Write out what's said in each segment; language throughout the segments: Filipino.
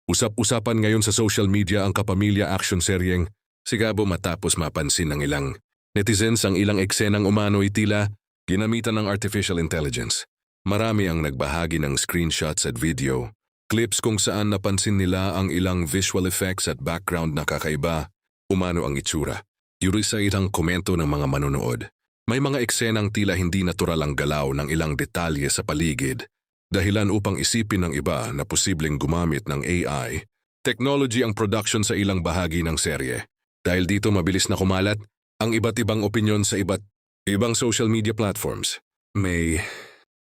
Usap-usapan ngayon sa social media ang kapamilya action seryeng Sigabo matapos mapansin ng ilang netizens ang ilang eksenang umano'y tila ginamitan ng artificial intelligence. Marami ang nagbahagi ng screenshots at video, clips kung saan napansin nila ang ilang visual effects at background na kakaiba, umano ang itsura. Yuri sa ilang komento ng mga manonood. May mga eksenang tila hindi natural ang galaw ng ilang detalye sa paligid, dahilan upang isipin ng iba na posibleng gumamit ng AI technology ang production sa ilang bahagi ng serye. Dahil dito mabilis na kumalat ang iba't ibang opinyon sa iba't ibang social media platforms. May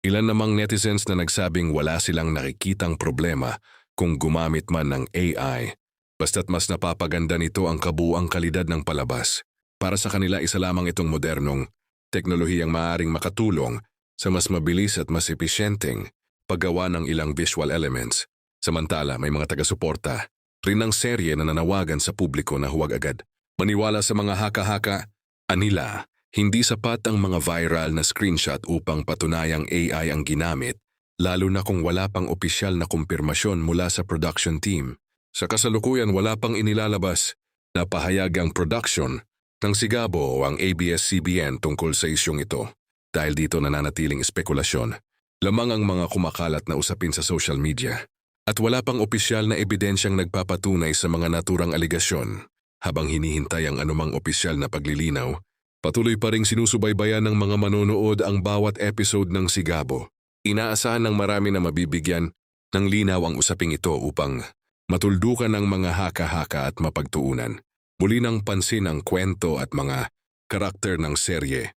ilan namang netizens na nagsabing wala silang nakikitang problema kung gumamit man ng AI, basta't mas napapaganda nito ang kabuuang kalidad ng palabas. Para sa kanila isa lamang itong modernong teknolohiyang maaaring makatulong sa mas mabilis at mas episyenteng paggawa ng ilang visual elements. Samantala may mga taga-suporta rin ng serye na nanawagan sa publiko na huwag agad maniwala sa mga haka-haka. Anila, hindi sapat ang mga viral na screenshot upang patunayang AI ang ginamit, lalo na kung wala pang opisyal na kumpirmasyon mula sa production team. Sa kasalukuyan wala pang inilalabas na pahayag ang production ng Sigabo o ang ABS-CBN tungkol sa isyong ito. Dahil dito nananatiling espekulasyon, lamang ang mga kumakalat na usapin sa social media. At wala pang opisyal na ebidensyang nagpapatunay sa mga naturang aligasyon. Habang hinihintay ang anumang opisyal na paglilinaw, patuloy pa ring sinusubaybayan ng mga manonood ang bawat episode ng Sigabo. Inaasahan ng marami na mabibigyan ng linaw ang usaping ito upang matuldukan ang mga haka-haka at mapagtuunan. Muli nang pansin ang kwento at mga karakter ng serye